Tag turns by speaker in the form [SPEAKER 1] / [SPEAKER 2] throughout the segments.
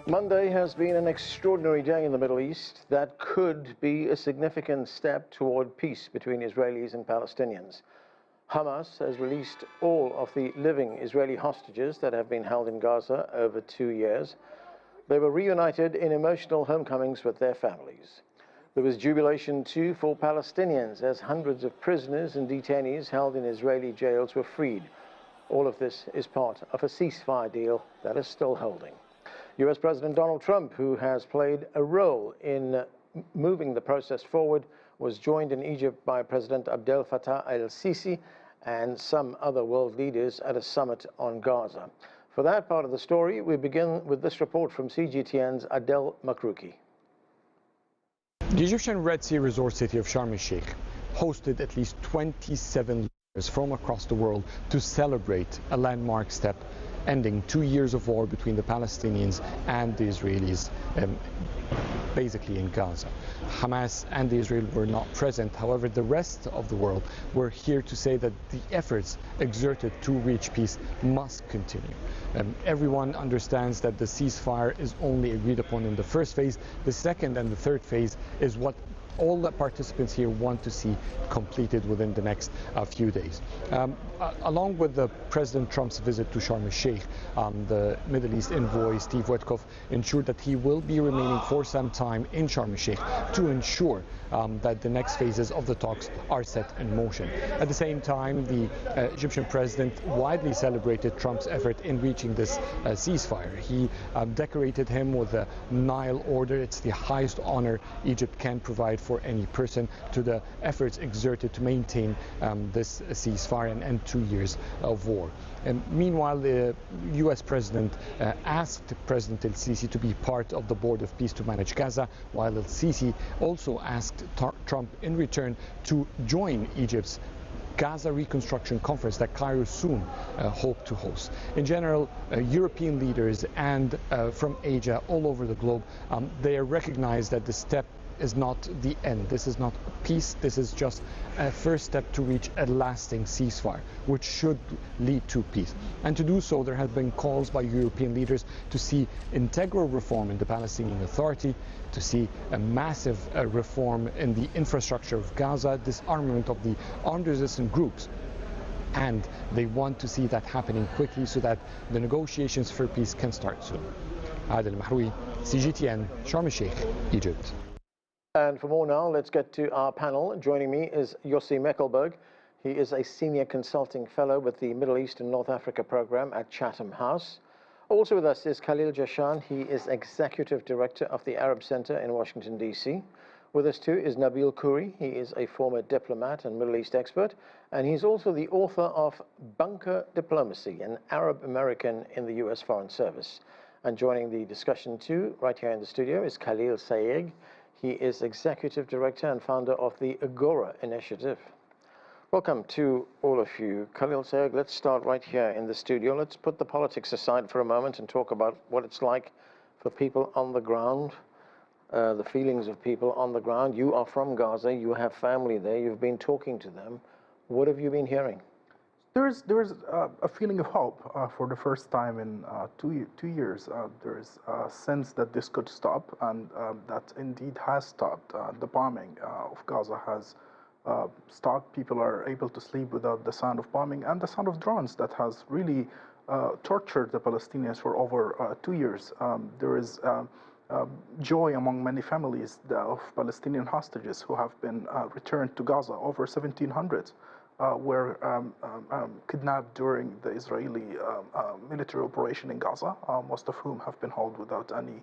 [SPEAKER 1] Monday has been an extraordinary day in the Middle East that could be a significant step toward peace between Israelis and Palestinians. Hamas has released all of the living Israeli hostages that have been held in Gaza over 2 years. They were reunited in emotional homecomings with their families. There was jubilation too for Palestinians as hundreds of prisoners and detainees held in Israeli jails were freed. All of this is part of a ceasefire deal that is still holding. US President Donald Trump, who has played a role in moving the process forward, was joined in Egypt by President Abdel Fattah el-Sisi and some other world leaders at a summit on Gaza. For that part of the story, we begin with this report from CGTN's Nabeel Khoury.
[SPEAKER 2] The Egyptian Red Sea resort city of Sharm el-Sheikh hosted at least 27 leaders from across the world to celebrate a landmark step ending 2 years of war between the Palestinians and the Israelis, basically in Gaza. Hamas and Israel were not present. However, the rest of the world were here to say that the efforts exerted to reach peace must continue. Everyone understands that the ceasefire is only agreed upon in the first phase. The second and the third phase is what all the participants here want to see completed within the next few days. Along with the President Trump's visit to Sharm el-Sheikh, the Middle East envoy Steve Witkoff ensured that he will be remaining for some time in Sharm el-Sheikh to ensure that the next phases of the talks are set in motion. At the same time, the Egyptian president widely celebrated Trump's effort in reaching this ceasefire. He decorated him with the Nile Order. It's the highest honor Egypt can provide for any person, to the efforts exerted to maintain this ceasefire and end 2 years of war. Meanwhile, the US president asked President el-Sisi to be part of the board of peace to manage Gaza, while el-Sisi also asked Trump in return to join Egypt's Gaza reconstruction conference that Cairo soon hope to host. In general, European leaders and from Asia all over the globe, they recognize that the step is not the end. This is not peace. This is just a first step to reach a lasting ceasefire, which should lead to peace. And to do so, there have been calls by European leaders to see integral reform in the Palestinian Authority, to see a massive reform in the infrastructure of Gaza, disarmament of the armed resistance groups. And they want to see that happening quickly so that the negotiations for peace can start soon. Nabeel Khoury, CGTN, Sharm el-Sheikh, Egypt.
[SPEAKER 1] And for more now, let's get to our panel. Joining me is Yossi Mekelberg. He is a senior consulting fellow with the Middle East and North Africa program at Chatham House. Also with us is Khalil Jahshan. He is executive director of the Arab Center in Washington, D.C. With us too is Nabeel Khoury. He is a former diplomat and Middle East expert, and he's also the author of Bunker Diplomacy, an Arab American in the U.S. Foreign Service. And joining the discussion too, right here in the studio, is Khalil Sayegh. He is executive director and founder of the Agora Initiative. Welcome to all of you. Khalil Sayegh, let's start right here in the studio. Let's put the politics aside for a moment and talk about what it's like for people on the ground, the feelings of people on the ground. You are from Gaza, you have family there, you've been talking to them. What have you been hearing?
[SPEAKER 3] There's a feeling of hope for the first time in 2 years. There is a sense that this could stop, and that indeed has stopped. The bombing of Gaza has stopped. People are able to sleep without the sound of bombing and the sound of drones that has really tortured the Palestinians for over 2 years. There is joy among many families of Palestinian hostages who have been returned to Gaza. Over 1,700 were kidnapped during the Israeli military operation in Gaza, most of whom have been held without any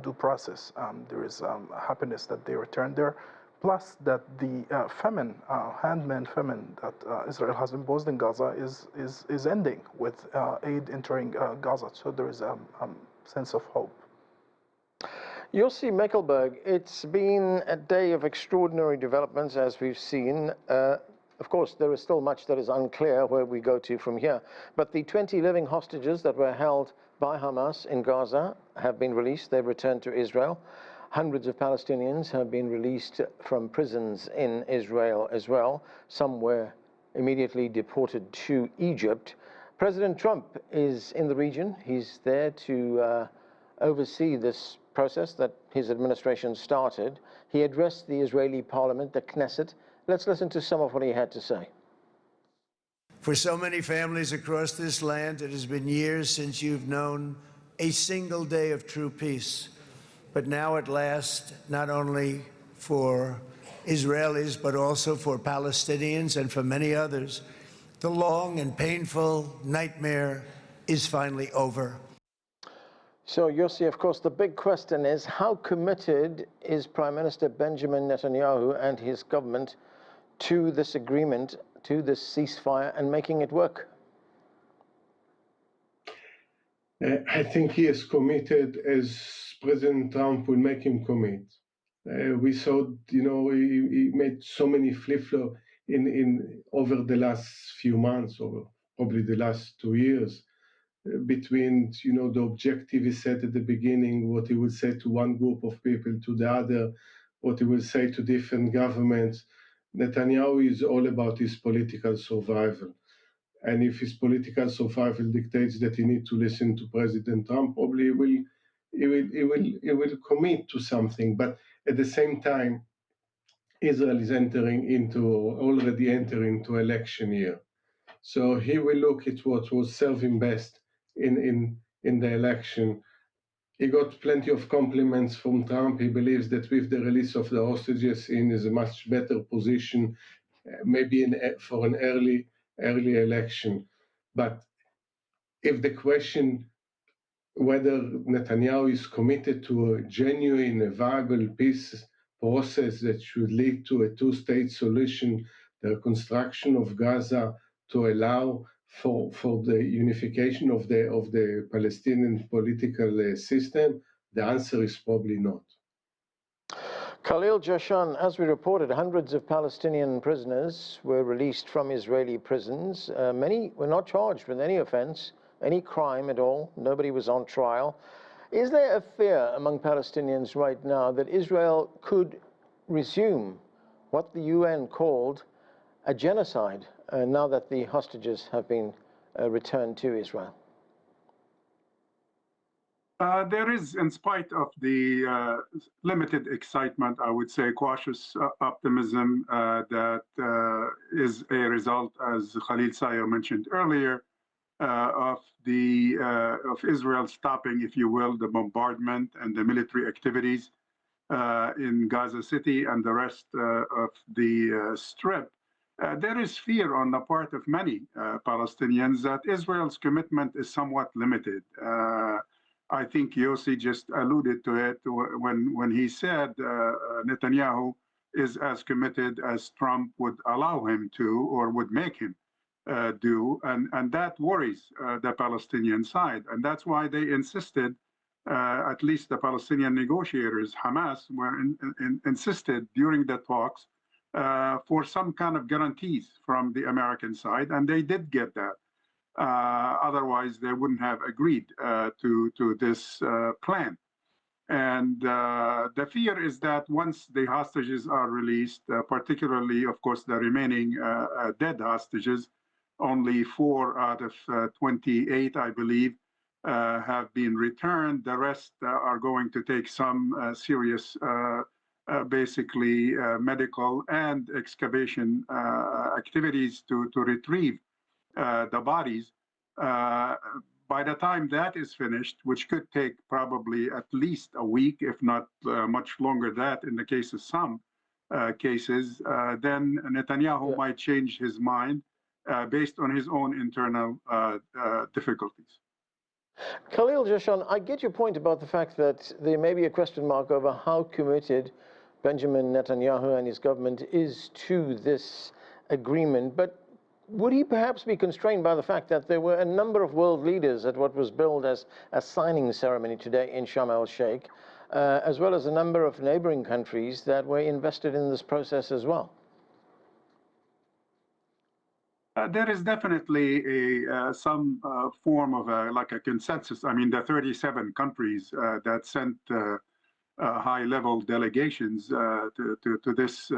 [SPEAKER 3] due process. There is happiness that they returned there, plus that the famine, hand-made famine that Israel has imposed in Gaza is ending with aid entering Gaza. So there is a sense of hope.
[SPEAKER 1] Yossi Mekelberg, it's been a day of extraordinary developments, as we've seen. Of course, there is still much that is unclear where we go to from here. But the 20 living hostages that were held by Hamas in Gaza have been released. They've returned to Israel. Hundreds of Palestinians have been released from prisons in Israel as well. Some were immediately deported to Egypt. President Trump is in the region. He's there to oversee this process that his administration started. He addressed the Israeli parliament, the Knesset. Let's listen to some of what he had to say.
[SPEAKER 4] For so many families across this land, it has been years since you've known a single day of true peace. But now at last, not only for Israelis, but also for Palestinians and for many others, the long and painful nightmare is finally over.
[SPEAKER 1] So, Yossi, of course, the big question is, how committed is Prime Minister Benjamin Netanyahu and his government to this agreement, to this ceasefire, and making it work?
[SPEAKER 5] I think he is committed as President Trump will make him commit. We saw, he made so many flip-flops in over the last few months, or probably the last 2 years, between, the objective he set at the beginning, what he will say to one group of people, to the other, what he will say to different governments. Netanyahu is all about his political survival. And if his political survival dictates that he needs to listen to President Trump, probably he will commit to something. But at the same time, Israel is already entering into election year. So he will look at what will serve him best in the election. He got plenty of compliments from Trump. He believes that with the release of the hostages, he is a much better position, maybe for an early election. But if the question whether Netanyahu is committed to a genuine, a viable peace process that should lead to a two-state solution, the reconstruction of Gaza, to allow for the unification of the Palestinian political system, the answer is probably not.
[SPEAKER 1] Khalil, Jahshan, as we reported, hundreds of Palestinian prisoners were released from Israeli prisons. Many were not charged with any offense, any crime at all. Nobody was on trial. Is there a fear among Palestinians right now that Israel could resume what the UN called a genocide now that the hostages have been returned to Israel?
[SPEAKER 6] There is, in spite of the limited excitement, I would say cautious optimism that is a result, as Khalil Sayer mentioned earlier, of Israel stopping, if you will, the bombardment and the military activities in Gaza City and the rest of the Strip. There is fear on the part of many Palestinians that Israel's commitment is somewhat limited. I think Yossi just alluded to it when he said Netanyahu is as committed as Trump would allow him to or would make him do, and that worries the Palestinian side. And that's why they insisted, at least the Palestinian negotiators, Hamas, were insisted during the talks for some kind of guarantees from the American side, and they did get that. Otherwise, they wouldn't have agreed to this plan. And the fear is that once the hostages are released, particularly, of course, the remaining dead hostages, only 4 out of 28, I believe, have been returned. The rest are going to take some serious, basically medical and excavation activities to retrieve the bodies. By the time that is finished, which could take probably at least a week, if not much longer that in the case of some cases, then Netanyahu might change his mind based on his own internal difficulties.
[SPEAKER 1] Khalil, Jahshan, I get your point about the fact that there may be a question mark over how committed Benjamin Netanyahu and his government is to this agreement, but would he perhaps be constrained by the fact that there were a number of world leaders at what was billed as a signing ceremony today in Sharm el-Sheikh, as well as a number of neighboring countries that were invested in this process as well?
[SPEAKER 6] There is definitely some form of a consensus. I mean, the 37 countries that sent high-level delegations to this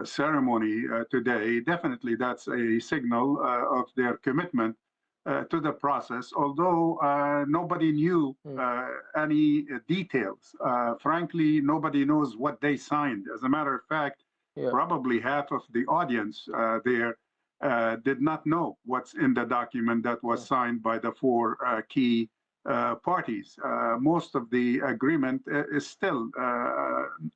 [SPEAKER 6] ceremony today, definitely that's a signal of their commitment to the process, although nobody knew any details. Frankly, nobody knows what they signed. As a matter of fact, probably half of the audience there did not know what's in the document that was signed by the four key parties. Most of the agreement is still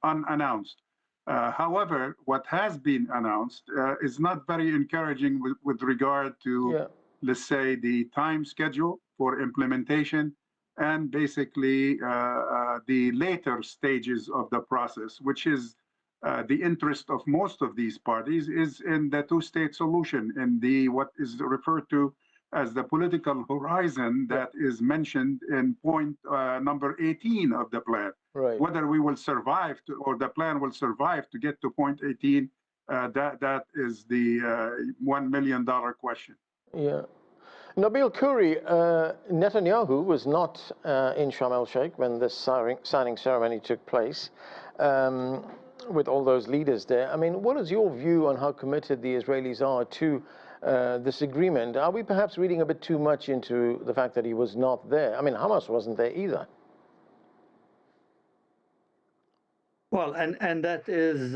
[SPEAKER 6] unannounced. However, what has been announced is not very encouraging with regard to, let's say, the time schedule for implementation and basically the later stages of the process, which is the interest of most of these parties is in the two-state solution, in the what is referred to as the political horizon that is mentioned in point number 18 of the plan.
[SPEAKER 1] Right.
[SPEAKER 6] Whether we will survive to, or the plan will survive to get to point 18, that is the $1 million question.
[SPEAKER 1] Yeah. Nabeel Khoury, Netanyahu was not in Sharm el-Sheikh when this signing ceremony took place with all those leaders there. I mean, what is your view on how committed the Israelis are to this agreement? Are we perhaps reading a bit too much into the fact that he was not there? I mean, Hamas wasn't there either.
[SPEAKER 7] Well, and that is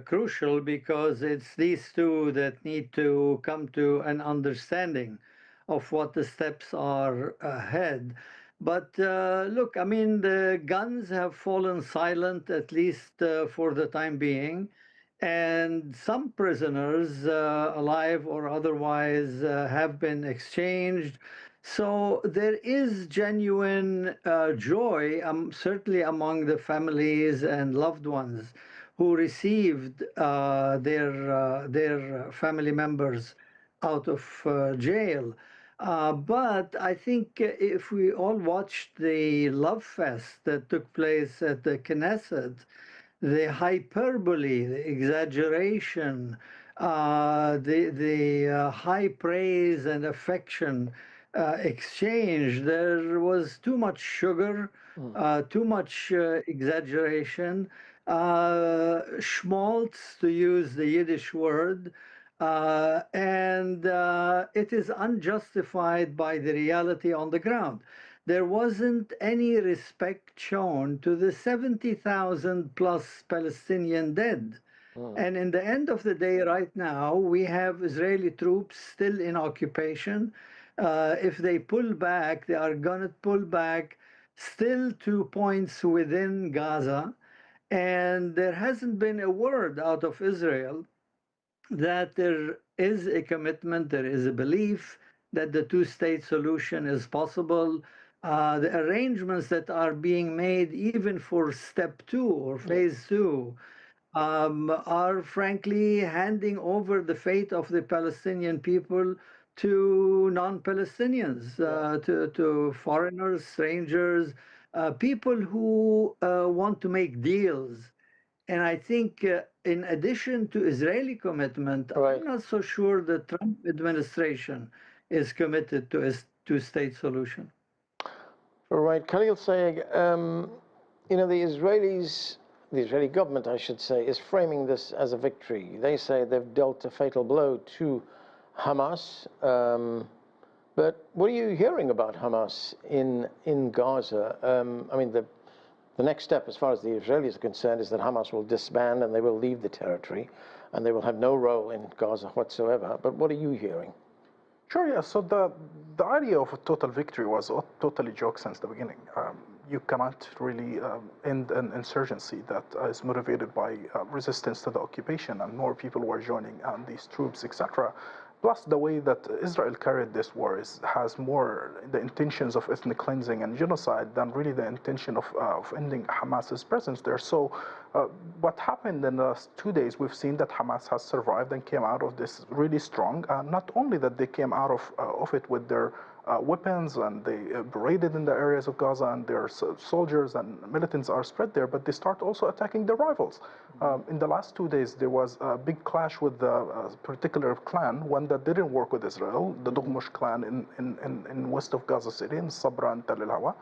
[SPEAKER 7] crucial because it's these two that need to come to an understanding of what the steps are ahead. But look, I mean, the guns have fallen silent, at least for the time being. And some prisoners, alive or otherwise, have been exchanged. So there is genuine joy, certainly among the families and loved ones who received their family members out of jail. But I think if we all watched the love fest that took place at the Knesset, the hyperbole, the exaggeration, the high praise and affection exchange, there was too much sugar, too much exaggeration, schmaltz, to use the Yiddish word, and it is unjustified by the reality on the ground. There wasn't any respect shown to the 70,000 plus Palestinian dead. And in the end of the day, right now, we have Israeli troops still in occupation. If they pull back, they are going to pull back still 2 points within Gaza. And there hasn't been a word out of Israel that there is a commitment, there is a belief that the two-state solution is possible. The arrangements that are being made, even for step 2 or phase 2, are frankly handing over the fate of the Palestinian people to non-Palestinians, to foreigners, strangers, people who want to make deals. And I think in addition to Israeli commitment, I'm not so sure the Trump administration is committed to a two-state solution.
[SPEAKER 1] Right, Khalil saying, you know, the Israeli government, I should say, is framing this as a victory. They say they've dealt a fatal blow to Hamas. But what are you hearing about Hamas in Gaza? I mean, the next step, as far as the Israelis are concerned, is that Hamas will disband and they will leave the territory, and they will have no role in Gaza whatsoever. But what are you hearing?
[SPEAKER 3] Sure, yeah. So the idea of a total victory was a totally joke since the beginning. You cannot really end an insurgency that is motivated by resistance to the occupation, and more people were joining these troops, etc. Plus, the way that Israel carried this war has more the intentions of ethnic cleansing and genocide than really the intention of ending Hamas's presence there. So what happened in the last 2 days, we've seen that Hamas has survived and came out of this really strong. Not only that they came out of it with their weapons and they paraded in the areas of Gaza and their soldiers and militants are spread there, but they start also attacking their rivals. In the last 2 days, there was a big clash with the particular clan, one that didn't work with Israel, the Dughmush clan in west of Gaza City, in Sabra and Tel el-Hawa.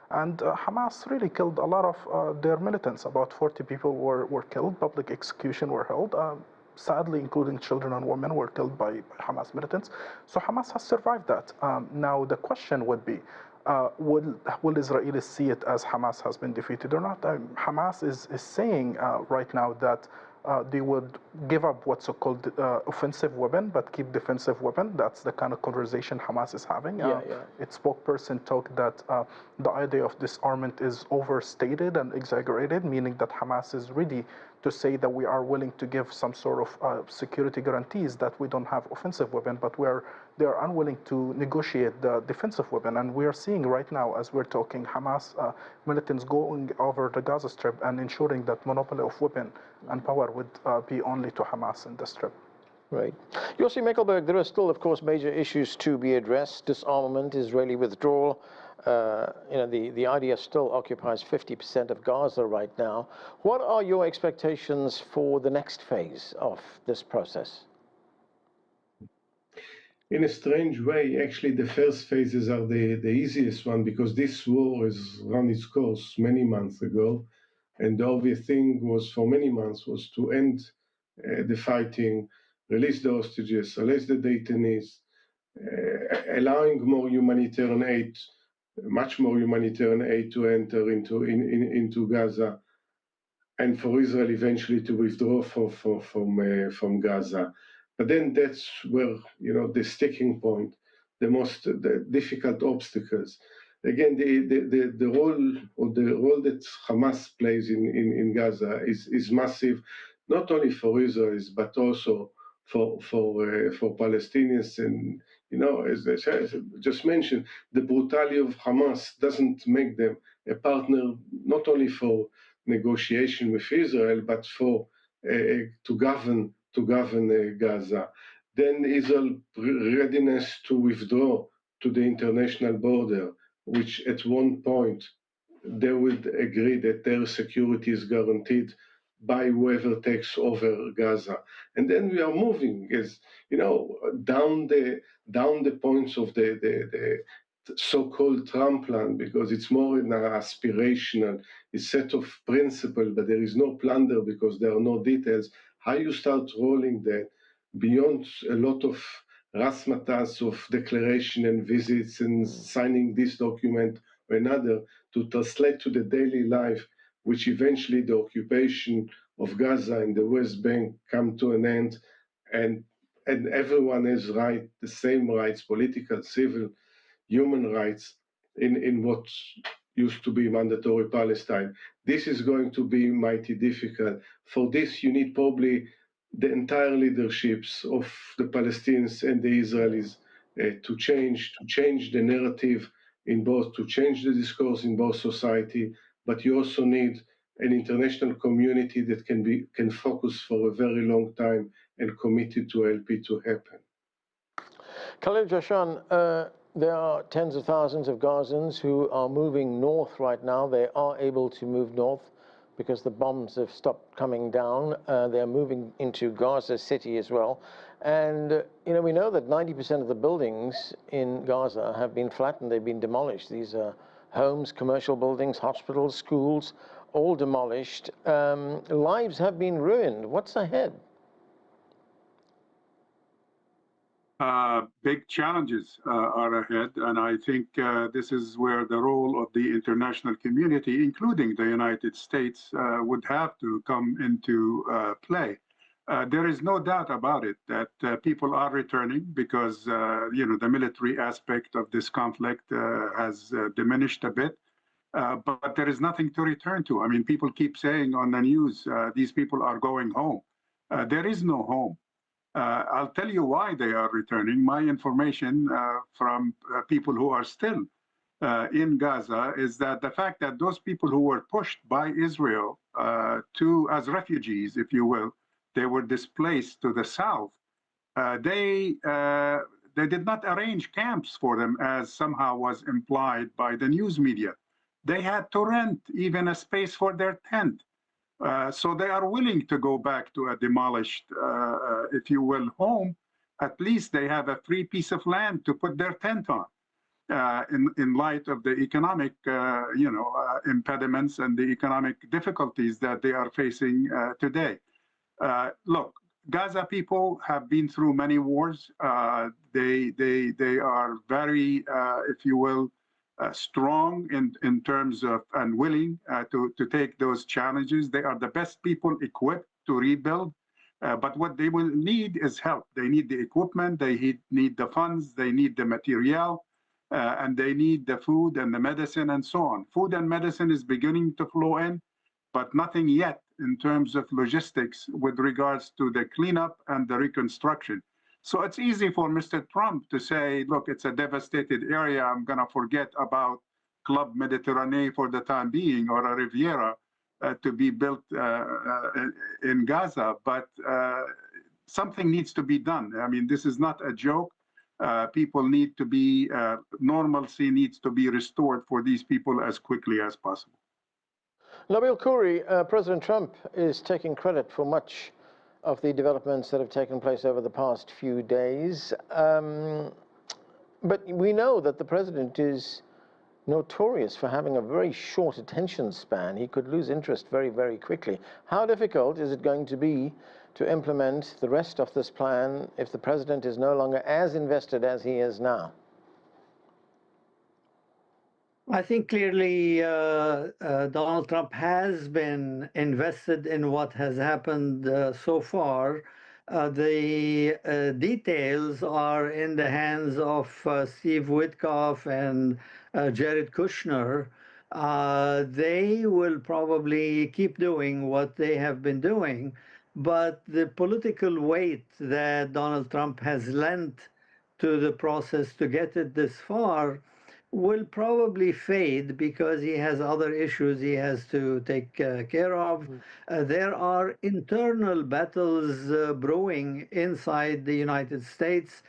[SPEAKER 3] And Hamas really killed a lot of their militants. About 40 people were killed, public execution were held. sadly, including children and women, were killed by Hamas militants. So Hamas has survived that. Now the question would be, will Israelis see it as Hamas has been defeated or not? Hamas is saying right now that they would give up what's so-called offensive weapon, but keep defensive weapon. That's the kind of conversation Hamas is having. Its spokesperson talked that the idea of disarmament is overstated and exaggerated, meaning that Hamas is ready to say that we are willing to give some sort of security guarantees that we don't have offensive weapon, but they are unwilling to negotiate the defensive weapon. And we are seeing right now, as we're talking, Hamas militants going over the Gaza Strip and ensuring that monopoly of weapon and power would be only to Hamas in the Strip.
[SPEAKER 1] Right. Yossi Mekelberg, there are still, of course, major issues to be addressed. Disarmament, Israeli withdrawal. The IDF still occupies 50% of Gaza right now. What are your expectations for the next phase of this process?
[SPEAKER 5] In a strange way, actually, the first phases are the easiest one, because this war has run its course many months ago. And the obvious thing was, for many months, was to end the fighting, release the hostages, release the detainees, allowing more humanitarian aid, much more humanitarian aid to enter into Gaza, and for Israel eventually to withdraw from Gaza. But then that's where, the sticking point, the difficult obstacles. Again, the role that Hamas plays in Gaza is massive, not only for Israelis but also for Palestinians. And as I just mentioned, the brutality of Hamas doesn't make them a partner not only for negotiation with Israel but for to govern Gaza. Then Israel's readiness to withdraw to the international border, which at one point they would agree that their security is guaranteed by whoever takes over Gaza. And then we are moving, as down the points of the so-called Trump plan, because it's more an aspirational, a set of principles, but there is no plan there because there are no details. How you start rolling that beyond a lot of razzmatazz of declaration and visits and signing this document or another, to translate to the daily life, which eventually the occupation of Gaza and the West Bank come to an end, and everyone has the same rights, political, civil, human rights, in what used to be mandatory Palestine. This is going to be mighty difficult. For this, you need probably the entire leaderships of the Palestinians and the Israelis to change the narrative to change the discourse in both society. But you also need an international community that can focus for a very long time and committed to help it to happen.
[SPEAKER 1] Khalil, Jahshan, there are tens of thousands of Gazans who are moving north right now. They are able to move north because the bombs have stopped coming down. They're moving into Gaza City as well. And, we know that 90% of the buildings in Gaza have been flattened. They've been demolished. These are homes, commercial buildings, hospitals, schools, all demolished. Lives have been ruined. What's ahead?
[SPEAKER 6] Big challenges are ahead, and I think this is where the role of the international community, including the United States, would have to come into play. There is no doubt about it that people are returning because the military aspect of this conflict has diminished a bit, but there is nothing to return to. I mean, people keep saying on the news, these people are going home. There is no home. I'll tell you why they are returning. My information from people who are still in Gaza is that the fact that those people who were pushed by Israel as refugees, if you will, they were displaced to the south. They did not arrange camps for them, as somehow was implied by the news media. They had to rent even a space for their tent. So they are willing to go back to a demolished, if you will, home. At least they have a free piece of land to put their tent on. In light of the economic, impediments and the economic difficulties that they are facing today. Look, Gaza people have been through many wars. They are very, if you will, strong in terms of and willing to take those challenges. They are the best people equipped to rebuild. But what they will need is help. They need the equipment, they need the funds, they need the material, and they need the food and the medicine and so on. Food and medicine is beginning to flow in, but nothing yet in terms of logistics with regards to the cleanup and the reconstruction. So it's easy for Mr. Trump to say, look, it's a devastated area, I'm gonna forget about Club Mediterranean for the time being, or a Riviera to be built in Gaza, but something needs to be done. I mean, this is not a joke. People need to be, normalcy needs to be restored for these people as quickly as possible.
[SPEAKER 1] Nabeel Khoury, President Trump is taking credit for much of the developments that have taken place over the past few days. But we know that the president is notorious for having a very short attention span. He could lose interest very, very quickly. How difficult is it going to be to implement the rest of this plan if the president is no longer as invested as he is now?
[SPEAKER 7] I think clearly Donald Trump has been invested in what has happened so far. The details are in the hands of Steve Witkoff and Jared Kushner. They will probably keep doing what they have been doing, but the political weight that Donald Trump has lent to the process to get it this far will probably fade because he has other issues he has to take care of. There are internal battles brewing inside the United States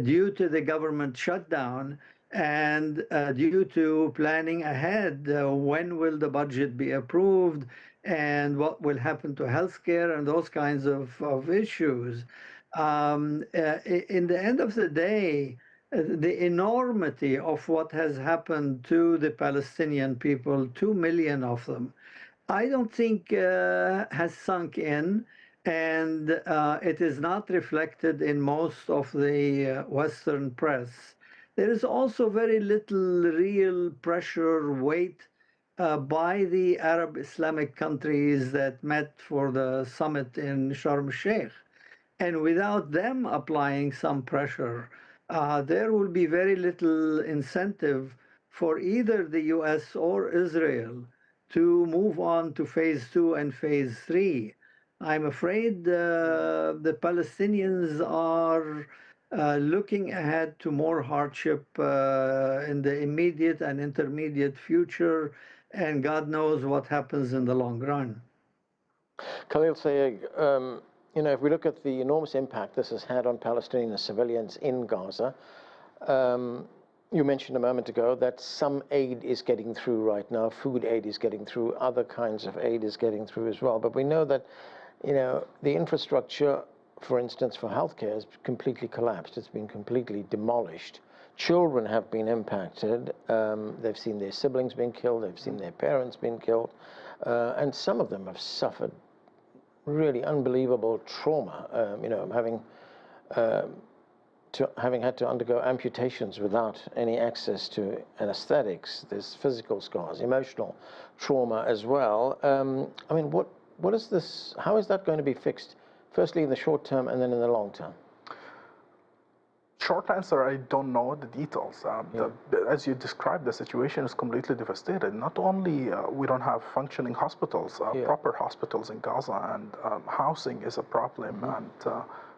[SPEAKER 7] due to the government shutdown and due to planning ahead. When will the budget be approved and what will happen to healthcare and those kinds of issues. In the end of the day, the enormity of what has happened to the Palestinian people, 2 million of them, I don't think has sunk in, and it is not reflected in most of the Western press. There is also very little real pressure weight by the Arab Islamic countries that met for the summit in Sharm el-Sheikh. And without them applying some pressure, there will be very little incentive for either the US or Israel to move on to phase 2 and phase 3. I'm afraid the Palestinians are looking ahead to more hardship in the immediate and intermediate future, and God knows what happens in the long run.
[SPEAKER 1] Khalil Sayegh, if we look at the enormous impact this has had on Palestinian civilians in Gaza, you mentioned a moment ago that some aid is getting through right now, food aid is getting through, other kinds of aid is getting through as well. But we know that, the infrastructure, for instance, for healthcare has completely collapsed. It's been completely demolished. Children have been impacted. They've seen their siblings being killed. They've seen their parents being killed. And some of them have suffered really unbelievable trauma, having had to undergo amputations without any access to anesthetics. There's physical scars, emotional trauma as well. What is this? How is that going to be fixed? Firstly, in the short term, and then in the long term.
[SPEAKER 3] Short answer, I don't know the details. As you described, the situation is completely devastated. Not only we don't have functioning hospitals, proper hospitals in Gaza, and housing is a problem, and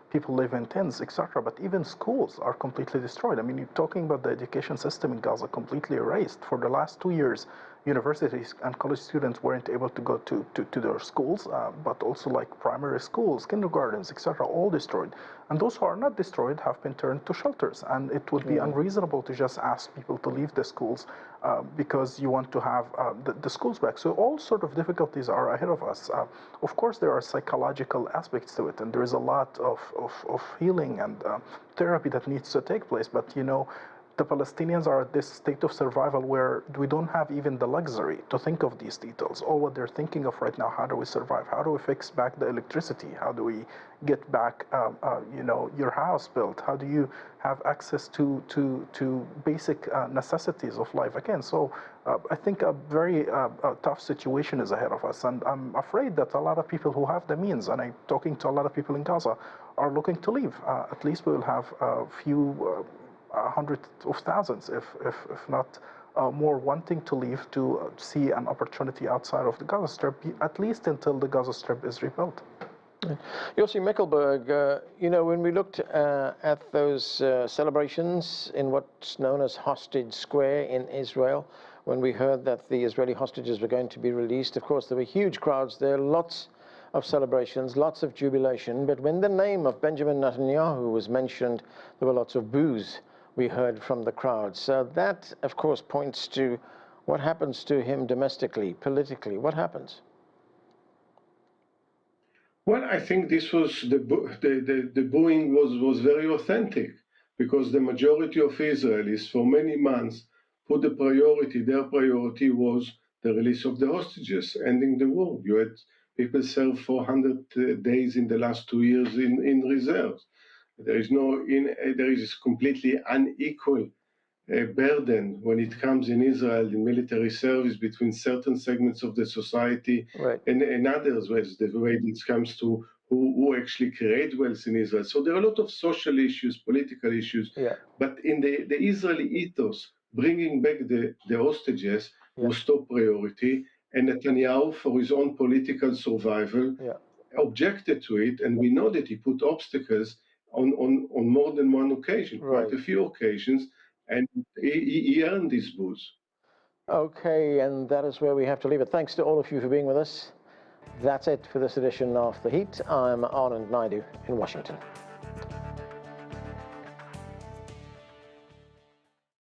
[SPEAKER 3] people live in tents, etc. But even schools are completely destroyed. I mean, you're talking about the education system in Gaza completely erased. For the last 2 years, universities and college students weren't able to go to their schools, but also like primary schools, kindergartens, etc., all destroyed. And those who are not destroyed have been turned to shelters. And it would be unreasonable to just ask people to leave the schools because you want to have the schools back. So all sort of difficulties are ahead of us. Of course, there are psychological aspects to it, and there is a lot of healing and therapy that needs to take place. But the Palestinians are at this state of survival where we don't have even the luxury to think of these details. All what they're thinking of right now, how do we survive? How do we fix back the electricity? How do we get back, your house built? How do you have access to basic necessities of life again? So I think a very tough situation is ahead of us. And I'm afraid that a lot of people who have the means, and I'm talking to a lot of people in Gaza, are looking to leave. At least we will have a few hundreds of thousands, if not more, wanting to leave to see an opportunity outside of the Gaza Strip, at least until the Gaza Strip is rebuilt.
[SPEAKER 1] Yossi Mekelberg, when we looked at those celebrations in what's known as Hostage Square in Israel, when we heard that the Israeli hostages were going to be released, of course, there were huge crowds there, lots of celebrations, lots of jubilation. But when the name of Benjamin Netanyahu was mentioned, there were lots of boos we heard from the crowd. So that, of course, points to what happens to him domestically, politically. What happens?
[SPEAKER 5] Well, I think this was the booing was very authentic, because the majority of Israelis for many months put their priority was the release of the hostages, ending the war. You had people serve 400 days in the last 2 years in reserves. There is completely unequal burden when it comes in Israel in military service between certain segments of the society,
[SPEAKER 1] right,
[SPEAKER 5] and others, the way it comes to who actually create wealth in Israel. So there are a lot of social issues, political issues,
[SPEAKER 1] yeah,
[SPEAKER 5] but in the Israeli ethos, bringing back the hostages was top priority, and Netanyahu, for his own political survival, objected to it, and we know that he put obstacles on more than one occasion, quite a few occasions, and he earned these boos.
[SPEAKER 1] Okay, and that is where we have to leave it. Thanks to all of you for being with us. That's it for this edition of The Heat. I'm Anand Naidu in Washington.